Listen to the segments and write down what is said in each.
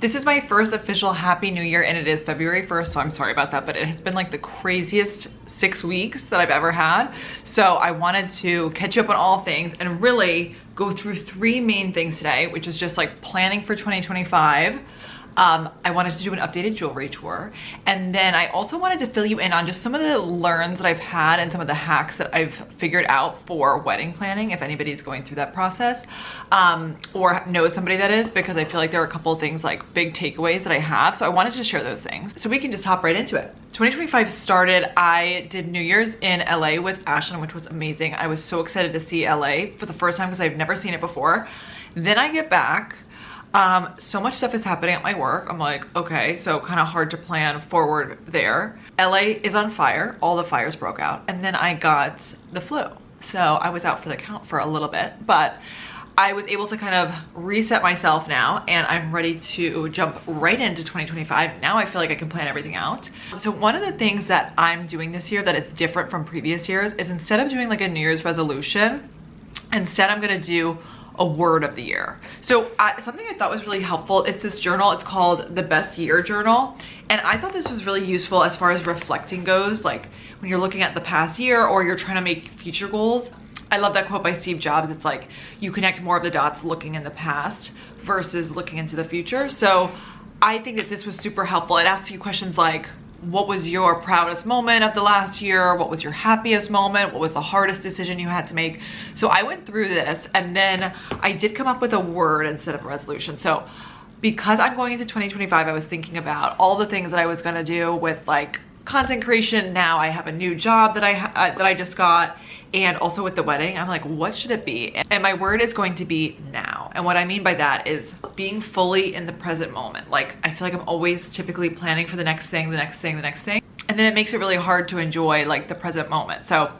This is my first official Happy New Year and it is February 1st, so I'm sorry about that, but it has been like the craziest 6 weeks that I've ever had. So I wanted to catch you up on all things and really go through 3 main things today, which is just like planning for 2025. I wanted to do an updated jewelry tour. And then I also wanted to fill you in on just some of the learns that I've had and some of the hacks that I've figured out for wedding planning, if anybody's going through that process, or knows somebody that is, because I feel like there are a couple of things like big takeaways that I have. So I wanted to share those things. So we can just hop right into it. 2025 started, I did New Year's in LA with Ashton, which was amazing. I was so excited to see LA for the first time because I've never seen it before. Then I get back. So much stuff is happening at my work. I'm like, okay, so kind of hard to plan forward there. LA is on fire. All the fires broke out. And then I got the flu. So I was out for the count for a little bit, but I was able to kind of reset myself now and I'm ready to jump right into 2025. Now I feel like I can plan everything out. So one of the things that I'm doing this year that it's different from previous years is instead of doing like a New Year's resolution, instead I'm gonna do a word of the year. So something I thought was really helpful is this journal. It's called the Best Year Journal. And I thought this was really useful as far as reflecting goes, like when you're looking at the past year or you're trying to make future goals. I love that quote by Steve Jobs. It's like, you connect more of the dots looking in the past versus looking into the future. So I think that this was super helpful. It asks you questions like, what was your proudest moment of the last year? What was your happiest moment? What was the hardest decision you had to make? So I went through this and then I did come up with a word instead of a resolution. So because I'm going into 2025, I was thinking about all the things that I was gonna do with like content creation. Now I have a new job that I just got, and also with the wedding, I'm like, what should it be? And my word is going to be now. And what I mean by that is being fully in the present moment. Like, I feel like I'm always typically planning for the next thing, the next thing, the next thing. And then it makes it really hard to enjoy like the present moment. So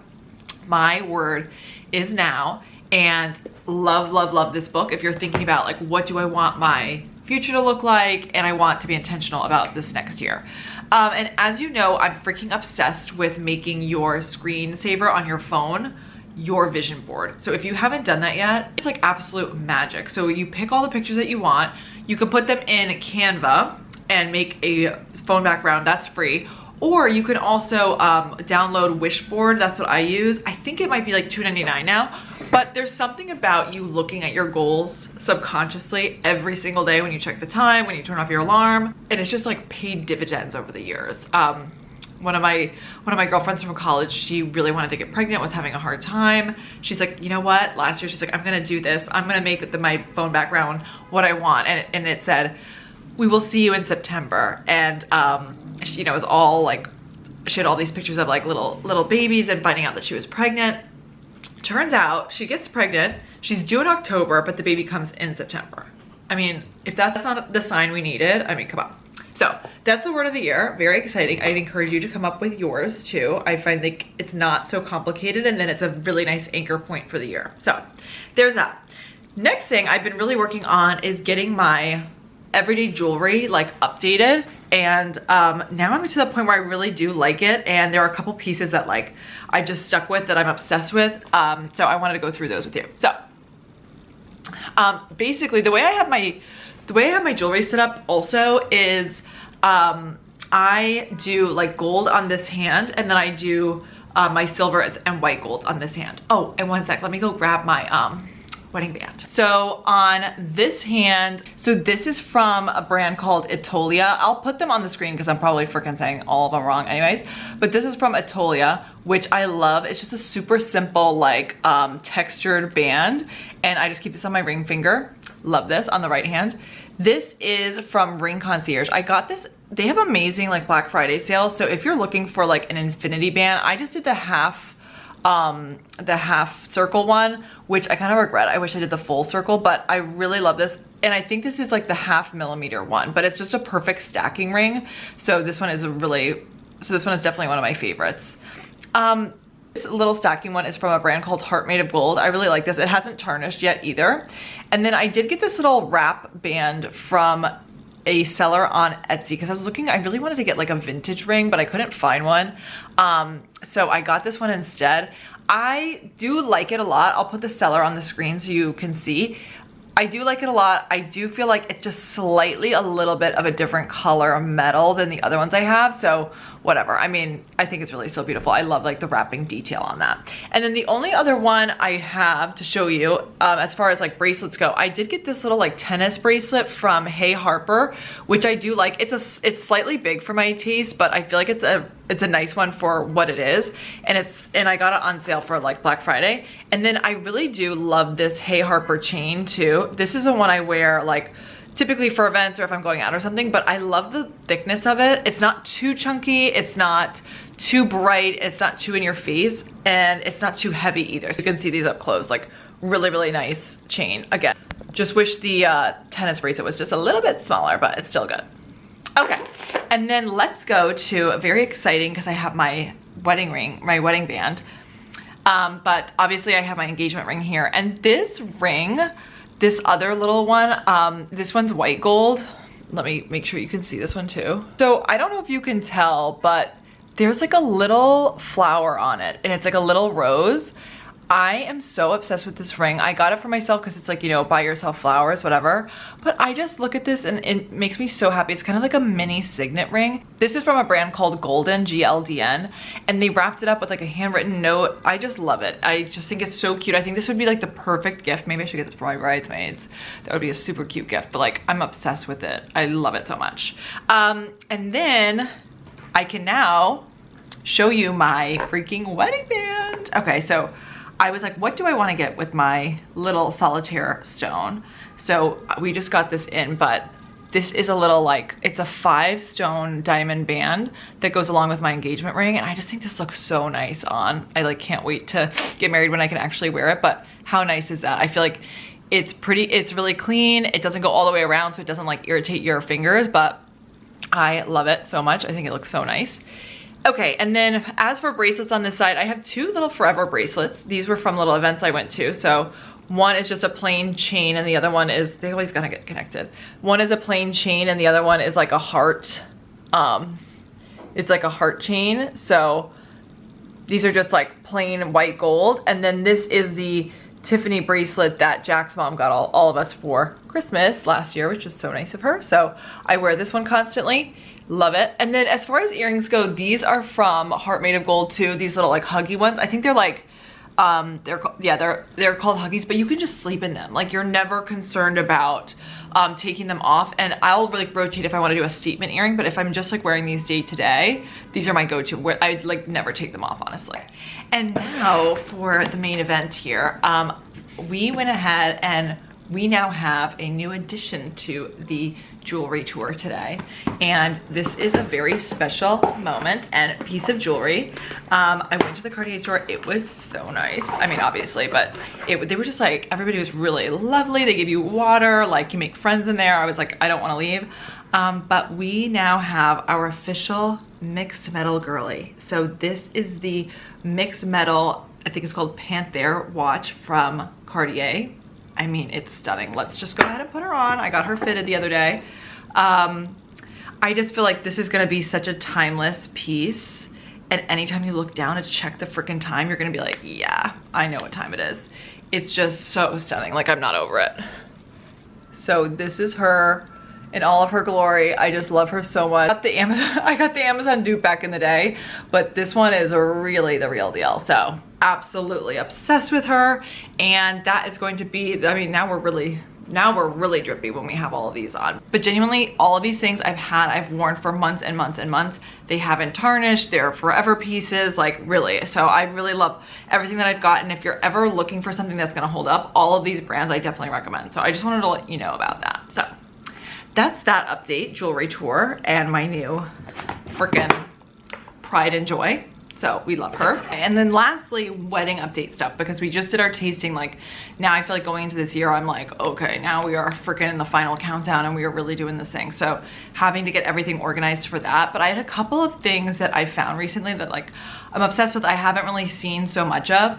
my word is now, and love, love, love this book. If you're thinking about like, what do I want my future to look like, and I want to be intentional about this next year. And as you know, I'm freaking obsessed with making your screensaver on your phone your vision board. So if you haven't done that yet, it's like absolute magic. So you pick all the pictures that you want, you can put them in Canva and make a phone background, that's free. Or you can also download Wishboard, that's what I use. I think it might be like $2.99 now, but there's something about you looking at your goals subconsciously every single day when you check the time, when you turn off your alarm, and it's just like paid dividends over the years. One of my girlfriends from college, she really wanted to get pregnant, was having a hard time. She's like, you know what? Last year, she's like, I'm gonna do this. I'm gonna make my phone background what I want. And it said, we will see you in September. And she, you know, it was all like, she had all these pictures of like little babies and finding out that she was pregnant. Turns out she gets pregnant, she's due in October, but the baby comes in September. I mean, if that's not the sign we needed, I mean, come on. So that's the word of the year, very exciting. I'd encourage you to come up with yours too. I find like it's not so complicated, and then it's a really nice anchor point for the year. So there's that. Next thing I've been really working on is getting my everyday jewelry like updated, and now I'm to the point where I really do like it, and there are a couple pieces that like I just stuck with that I'm obsessed with, so I wanted to go through those with you. So basically the way I have my jewelry set up also is I do like gold on this hand, and then I do my silver and white gold on this hand. Oh, and one sec, let me go grab my wedding band. So on this hand, so this is from a brand called Etolia. I'll put them on the screen because I'm probably freaking saying all of them wrong anyways, but this is from Etolia, which I love. It's just a super simple like textured band, and I just keep this on my ring finger. Love this on the right hand. This is from Ring Concierge. I got this, they have amazing like Black Friday sales. So if you're looking for like an infinity band, I just did the half circle one, which I kind of regret. I wish I did the full circle, but I really love this. And I think this is like the 0.5 millimeter one, but it's just a perfect stacking ring. So this one is definitely one of my favorites. This little stacking one is from a brand called Heart Made of Gold. I really like this. It hasn't tarnished yet either. And then I did get this little wrap band from a seller on Etsy because I was looking, I really wanted to get like a vintage ring, but I couldn't find one. So I got this one instead. I do like it a lot. I'll put the seller on the screen so you can see. I do like it a lot. I do feel like it's just slightly a little bit of a different color of metal than the other ones I have. So whatever. I mean, I think it's really still beautiful. I love like the wrapping detail on that. And then the only other one I have to show you as far as like bracelets go, I did get this little like tennis bracelet from Hey Harper, which I do like. It's slightly big for my taste, but I feel like it's a nice one for what it is. And I got it on sale for like Black Friday. And then I really do love this Hey Harper chain too. This is the one I wear like typically for events or if I'm going out or something, but I love the thickness of it. It's not too chunky, it's not too bright, it's not too in your face, and it's not too heavy either. So you can see these up close, like really, really nice chain. Again, just wish the tennis bracelet was just a little bit smaller, but it's still good. Okay, and then let's go to very exciting because I have my wedding ring, my wedding band. But obviously I have my engagement ring here, and this ring, this other little one, this one's white gold. Let me make sure you can see this one too. So I don't know if you can tell, but there's like a little flower on it, and it's like a little rose. I am so obsessed with this ring. I got it for myself because it's like, you know, buy yourself flowers, whatever. But I just look at this and it makes me so happy. It's kind of like a mini signet ring. This is from a brand called Golden, GLDN, and they wrapped it up with like a handwritten note. I just love it. I just think it's so cute. I think this would be like the perfect gift. Maybe I should get this for my bridesmaids. That would be a super cute gift, but like I'm obsessed with it. I love it so much. And then I can now show you my freaking wedding band. Okay, so I was like, what do I want to get with my little solitaire stone? So we just got this in, but this is a little like, it's a 5-stone diamond band that goes along with my engagement ring. And I just think this looks so nice on. I like can't wait to get married when I can actually wear it, but how nice is that? I feel like it's pretty, it's really clean. It doesn't go all the way around, so it doesn't like irritate your fingers, but I love it so much. I think it looks so nice. Okay, and then as for bracelets on this side, I have 2 little forever bracelets. These were from little events I went to. So one is just a plain chain and the other one is, they always gotta get connected. One is a plain chain and the other one is like a heart. It's like a heart chain. So these are just like plain white gold. And then this is the Tiffany bracelet that Jack's mom got all of us for Christmas last year, which is so nice of her. So I wear this one constantly. Love it. And then as far as earrings go, these are from Heart Made of Gold too. These little like huggy ones. I think they're like, they're called huggies, but you can just sleep in them. Like you're never concerned about taking them off. And I'll like rotate if I want to do a statement earring, but if I'm just like wearing these day to day, these are my go-to. I'd like never take them off, honestly. And now for the main event here, we went ahead and we now have a new addition to the jewelry tour today, and this is a very special moment and piece of jewelry. I went to the Cartier store. It was so nice. I mean, obviously, but they were just like, everybody was really lovely. They give you water, like you make friends in there. I was like, I don't want to leave. But we now have our official mixed metal girly. So this is the mixed metal, I think it's called Panther watch from Cartier. I mean, it's stunning. Let's just go ahead and put her on. I got her fitted the other day. I just feel like this is gonna be such a timeless piece. And anytime you look down and check the freaking time, you're gonna be like, yeah, I know what time it is. It's just so stunning. Like, I'm not over it. So this is her in all of her glory. I just love her so much. I got the Amazon dupe back in the day, but this one is really the real deal. So absolutely obsessed with her. And that is going to be, I mean, now we're really drippy when we have all of these on. But genuinely, all of these things I've worn for months and months and months. They haven't tarnished, they're forever pieces, like really. So I really love everything that I've got. And if you're ever looking for something that's gonna hold up, all of these brands I definitely recommend. So I just wanted to let you know about that. So that's that update, jewelry tour, and my new freaking pride and joy. So we love her. And then lastly, wedding update stuff, because we just did our tasting. Like now I feel like going into this year, I'm like, okay, now we are freaking in the final countdown and we are really doing this thing. So having to get everything organized for that. But I had a couple of things that I found recently that like I'm obsessed with. I haven't really seen so much of.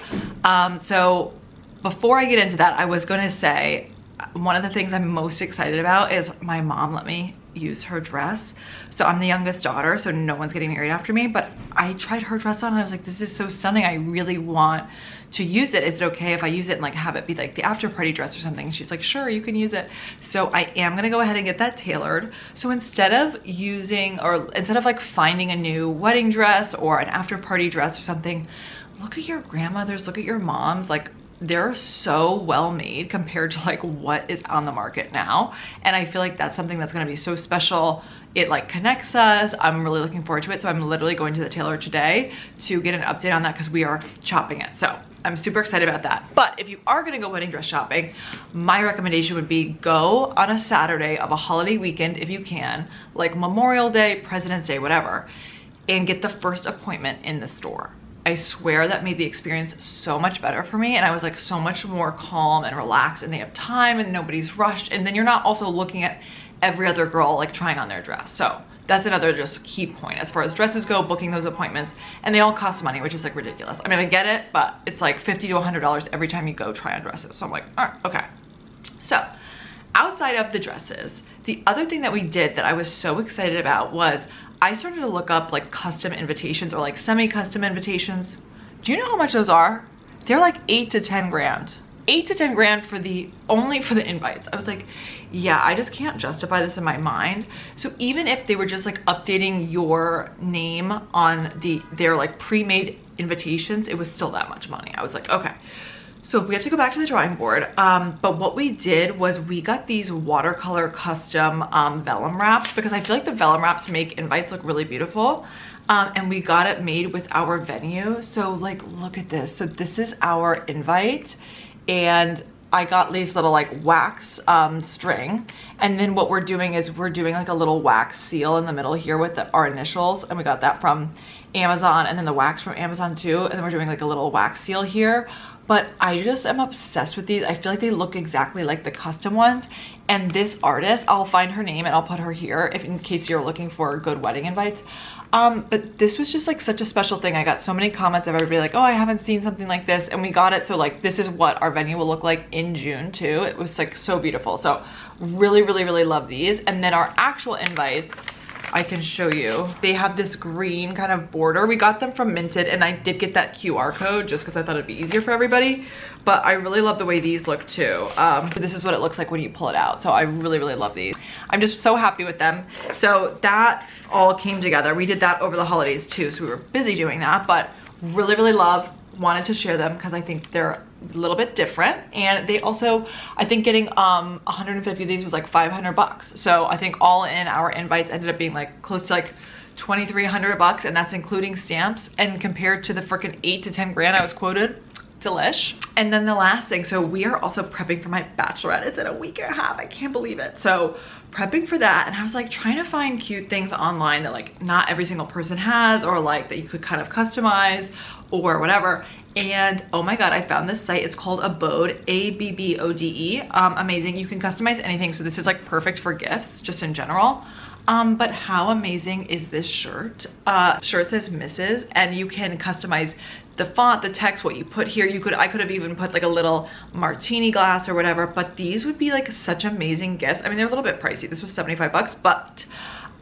So before I get into that, I was gonna say, one of the things I'm most excited about is my mom let me use her dress. So I'm the youngest daughter, so no one's getting married after me, but I tried her dress on and I was like, this is so stunning. I really want to use it. Is it okay if I use it and like have it be like the after party dress or something? And she's like, sure, you can use it. So I am gonna go ahead and get that tailored. So instead of like finding a new wedding dress or an after party dress or something, look at your grandmothers, look at your moms, like they're so well made compared to like what is on the market now. And I feel like that's something that's gonna be so special. It like connects us. I'm really looking forward to it. So I'm literally going to the tailor today to get an update on that because we are chopping it. So I'm super excited about that. But if you are gonna go wedding dress shopping, my recommendation would be go on a Saturday of a holiday weekend if you can, like Memorial Day, President's Day, whatever, and get the first appointment in the store. I swear that made the experience so much better for me, and I was like so much more calm and relaxed, and they have time and nobody's rushed, and then you're not also looking at every other girl like trying on their dress. So that's another just key point as far as dresses go, booking those appointments, and they all cost money, which is like ridiculous. I mean, I get it, but it's like $50 to $100 every time you go try on dresses. So I'm like, all right, okay. So outside of the dresses, the other thing that we did that I was so excited about was I started to look up like custom invitations or like semi-custom invitations. Do you know how much those are? They're like 8 to 10 grand. 8 to 10 grand for only for the invites. I was like, yeah, I just can't justify this in my mind. So even if they were just like updating your name on their like pre-made invitations, it was still that much money. I was like, okay. So we have to go back to the drawing board. But what we did was we got these watercolor custom vellum wraps because I feel like the vellum wraps make invites look really beautiful. And we got it made with our venue. So like, look at this. So this is our invite, and I got these little like wax string. And then what we're doing is we're doing like a little wax seal in the middle here with our initials. And we got that from Amazon, and then the wax from Amazon too. And then we're doing like a little wax seal here. But I just am obsessed with these. I feel like they look exactly like the custom ones. And this artist, I'll find her name and I'll put her here if in case you're looking for good wedding invites. But this was just like such a special thing. I got so many comments of everybody like, oh, I haven't seen something like this. And we got it. So like, this is what our venue will look like in June too. It was like so beautiful. So really, really, really love these. And then our actual invites, I can show you. They have this green kind of border. We got them from Minted, and I did get that QR code just because I thought it'd be easier for everybody. But I really love the way these look too. This is what it looks like when you pull it out. So I really, really love these. I'm just so happy with them. So that all came together. We did that over the holidays too. So we were busy doing that, but really, really wanted to share them because I think they're a little bit different. And they also, I think getting 150 of these was like 500 bucks. So I think all in our invites ended up being like close to like 2,300 bucks, and that's including stamps. And compared to the freaking 8 to 10 grand I was quoted, delish. And then the last thing, so we are also prepping for my bachelorette. It's in a week and a half. I can't believe it. So prepping for that, and I was like trying to find cute things online that like not every single person has, or like that you could kind of customize or whatever. And oh my god, I found this site. It's called Abode, ABBODE. Amazing. You can customize anything. So this is like perfect for gifts just in general. But how amazing is this shirt? Shirt says Mrs. and you can customize the font, the text, what you put here. I could have even put like a little martini glass or whatever, but these would be like such amazing gifts. I mean, they're a little bit pricey. This was 75 bucks, but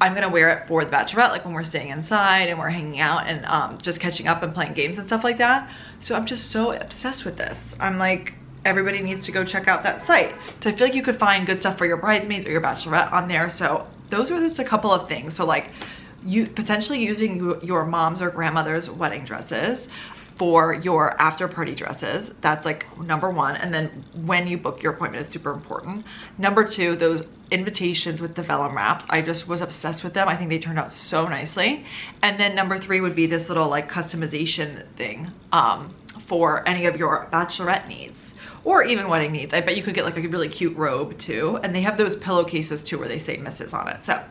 I'm gonna wear it for the bachelorette, like when we're staying inside and we're hanging out and just catching up and playing games and stuff like that. So I'm just so obsessed with this. I'm like, everybody needs to go check out that site. So I feel like you could find good stuff for your bridesmaids or your bachelorette on there. So those are just a couple of things. So like you potentially using your mom's or grandmother's wedding dresses for your after party dresses. That's like number one. And then when you book your appointment, it's super important. Number two, those invitations with the vellum wraps. I just was obsessed with them. I think they turned out so nicely. And then number three would be this little like customization thing for any of your bachelorette needs or even wedding needs. I bet you could get like a really cute robe too. And they have those pillowcases too where they say Mrs. on it. So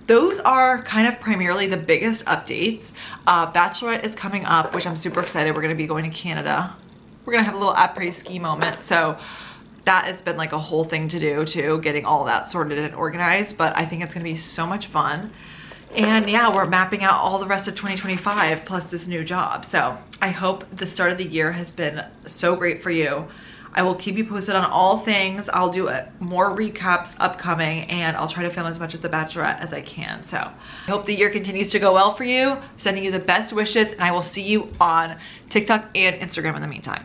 those are kind of primarily the biggest updates. Bachelorette is coming up, which I'm super excited. We're gonna be going to Canada. We're gonna have a little après-ski moment. So that has been like a whole thing to do too, getting all that sorted and organized, but I think it's gonna be so much fun. And yeah, we're mapping out all the rest of 2025 plus this new job. So I hope the start of the year has been so great for you. I will keep you posted on all things. I'll do more recaps upcoming, and I'll try to film as much as The Bachelorette as I can. So I hope the year continues to go well for you. Sending you the best wishes, and I will see you on TikTok and Instagram in the meantime.